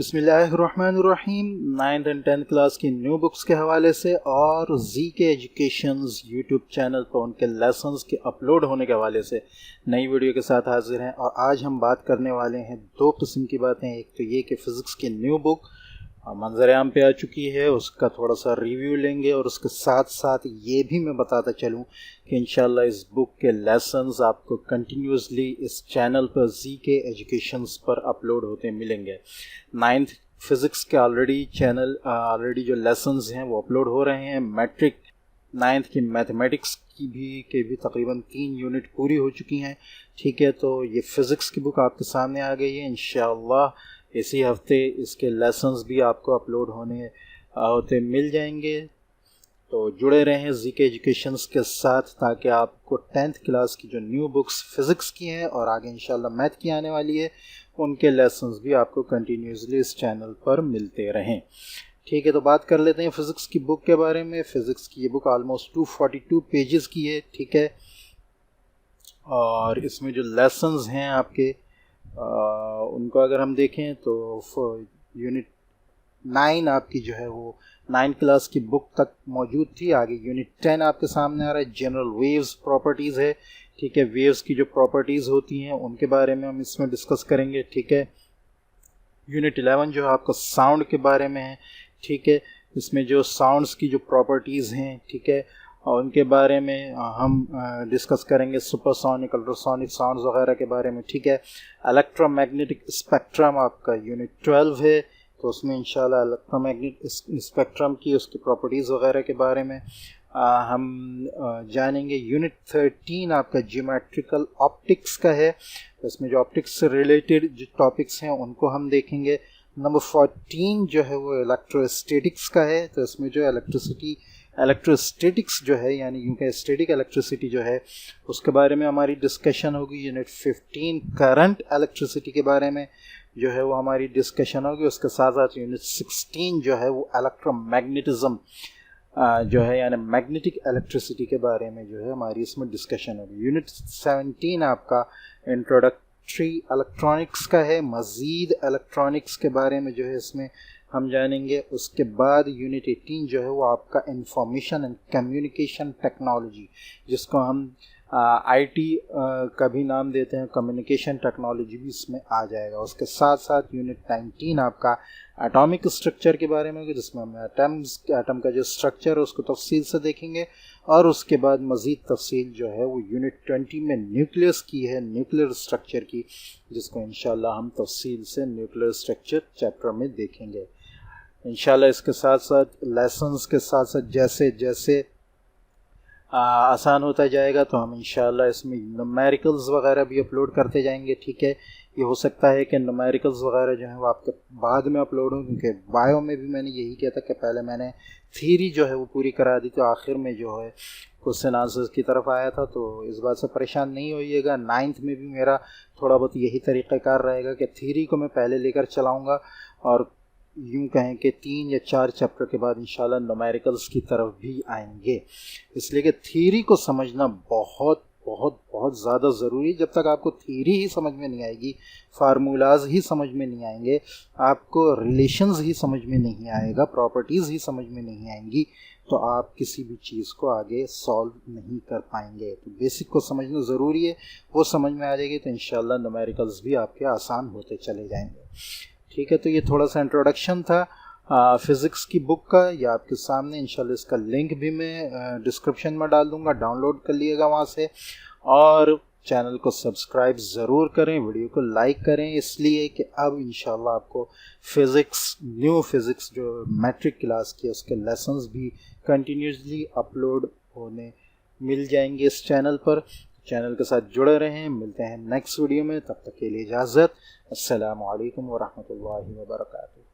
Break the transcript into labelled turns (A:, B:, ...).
A: बिस्मिल्लाहिर्रहमानिर्रहीम। 9th and 10th class की new books के हवाले से और जी के एजुकेशंस यूट्यूब चैनल पर उनके लेसन्स के अपलोड होने के हवाले से नई वीडियो के साथ हाजिर हैं। और आज हम बात करने वाले हैं दो किस्म की बातें। एक तो ये कि फ़िज़िक्स की न्यू बुक मंजर आम पे आ चुकी है, उसका थोड़ा सा रिव्यू लेंगे और उसके साथ साथ ये भी मैं बताता चलूँ कि इंशाल्लाह इस बुक के लेसन्स आपको कंटिन्यूसली इस चैनल पर जी के एजुकेशंस पर अपलोड होते मिलेंगे। 9th फिज़िक्स के ऑलरेडी जो लेसन्स हैं वो अपलोड हो रहे हैं। मैट्रिक 9th की मैथमेटिक्स की भी तकरीबन 3 यूनिट पूरी हो चुकी हैं। ठीक है, तो ये फ़िज़िक्स की बुक आपके सामने आ गई है। इंशाअल्लाह इसी हफ्ते इसके लेसन्स भी आपको अपलोड होते मिल जाएंगे। तो जुड़े रहें जी के एजुकेशंस के साथ ताकि आपको 10th क्लास की जो न्यू बुक्स फ़िज़िक्स की हैं और आगे इंशाल्लाह मैथ की आने वाली है उनके लेसन्स भी आपको कंटिन्यूसली इस चैनल पर मिलते रहें। ठीक है, तो बात कर लेते हैं फ़िज़िक्स की बुक के बारे में। फ़िज़िक्स की ये बुक ऑलमोस्ट 242 पेजेस की है। ठीक है, और इसमें जो लेसन्स हैं आपके उनको अगर हम देखें तो यूनिट 9 आपकी जो है वो 9 क्लास की बुक तक मौजूद थी। आगे यूनिट 10 आपके सामने आ रहा है, जनरल वेव्स प्रॉपर्टीज़ है। ठीक है, वेव्स की जो प्रॉपर्टीज़ होती हैं उनके बारे में हम इसमें डिस्कस करेंगे। ठीक है, यूनिट 11 जो है आपका साउंड के बारे में है। ठीक है, इसमें जो साउंड्स की जो प्रॉपर्टीज़ हैं, ठीक है, और उनके बारे में हम डिस्कस करेंगे। सुपरसोनिक, अल्ट्रासोनिक साउंड्स वगैरह के बारे में। ठीक है, इलेक्ट्रोमैग्नेटिक स्पेक्ट्रम आपका यूनिट 12 है, तो उसमें इंशाल्लाह इलेक्ट्रोमैग्नेटिक स्पेक्ट्रम की उसकी प्रॉपर्टीज़ वगैरह के बारे में हम जानेंगे। यूनिट 13 आपका ज्योमेट्रिकल ऑप्टिक्स का है, तो इसमें जो ऑप्टिक्स से रिलेटेड जो टॉपिक्स हैं उनको हम देखेंगे। नंबर 14 जो है वो इलेक्ट्रोस्टैटिक्स का है, तो इसमें जो इलेक्ट्रोस्टैटिक्स जो है यानी यूँ कहें स्टैटिक इलेक्ट्रिसिटी जो है उसके बारे में हमारी डिस्कशन होगी। यूनिट 15 करंट इलेक्ट्रिसिटी के बारे में जो है वो हमारी डिस्कशन होगी। उसके साथ साथ यूनिट 16 जो है वो इलेक्ट्रोमैग्नेटिज्म जो है यानी मैग्नेटिक इलेक्ट्रिसिटी के बारे में जो है हमारी इसमें डिस्कशन होगी। यूनिट 17 आपका इंट्रोडक्टरी इलेक्ट्रॉनिक्स का है, मज़ीद इलेक्ट्रॉनिक्स के बारे में जो है इसमें हम जानेंगे। उसके बाद यूनिट 18 जो है वो आपका इंफॉर्मेशन एंड कम्युनिकेशन टेक्नोलॉजी, जिसको हम आईटी का भी नाम देते हैं, कम्युनिकेशन टेक्नोलॉजी भी इसमें आ जाएगा। उसके साथ साथ यूनिट 19 आपका एटॉमिक स्ट्रक्चर के बारे में, जिसमें हम एटम का जो स्ट्रक्चर है उसको तफसील से देखेंगे। और उसके बाद मज़ीद तफसील जो है वो यूनिट 20 में न्यूक्लियस की है, न्यूक्लियर स्ट्रक्चर की, जिसको इंशाल्लाह हम तफसील से न्यूक्लियर स्ट्रक्चर चैप्टर में देखेंगे इंशाल्लाह। इसके साथ साथ लेसन्स के साथ साथ जैसे जैसे आसान होता जाएगा तो हम इंशाल्लाह इसमें न्यूमेरिकल्स वगैरह भी अपलोड करते जाएंगे। ठीक है, ये हो सकता है कि न्यूमेरिकल्स वगैरह जो है वो आपके बाद में अपलोड हो, क्योंकि बायो में भी मैंने यही किया था कि पहले मैंने थ्योरी जो है वो पूरी करा दी, तो आखिर में जो है क्वेश्चन आंसर्स की तरफ आया था। तो इस बात से परेशान नहीं होइएगा। 9th में भी मेरा थोड़ा बहुत यही तरीक़ाकार रहेगा कि थ्योरी को मैं पहले लेकर चलाऊँगा और यूँ कहें कि 3 या 4 चैप्टर के बाद इंशाल्लाह न्यूमेरिकल्स की तरफ भी आएंगे। इसलिए कि थ्योरी को समझना बहुत बहुत बहुत ज़्यादा ज़रूरी है। जब तक आपको थ्योरी ही समझ में नहीं आएगी, फार्मूलाज ही समझ में नहीं आएंगे, आपको रिलेशंस ही समझ में नहीं आएगा, प्रॉपर्टीज़ ही समझ में नहीं आएंगी, तो आप किसी भी चीज़ को आगे सॉल्व नहीं कर पाएंगे। तो बेसिक को समझना ज़रूरी है, वो समझ में आ जाएगी तो इंशाल्लाह न्यूमेरिकल्स भी आपके आसान होते चले जाएंगे। ठीक है, तो ये थोड़ा सा इंट्रोडक्शन था फ़िज़िक्स की बुक का। ये आपके सामने इंशाल्लाह इसका लिंक भी मैं डिस्क्रिप्शन में डाल दूँगा, डाउनलोड कर लिएगा वहाँ से। और चैनल को सब्सक्राइब ज़रूर करें, वीडियो को लाइक करें, इसलिए कि अब इंशाल्लाह आपको न्यू फ़िज़िक्स जो मैट्रिक क्लास की है उसके लेसन्स भी कंटिन्यूसली अपलोड होने मिल जाएंगे इस चैनल पर। चैनल के साथ जुड़े रहें। मिलते हैं नेक्स्ट वीडियो में, तब तक के लिए इजाज़त। अस्सलामु अलैकुम व रहमतुल्लाहि व बरकातुहू।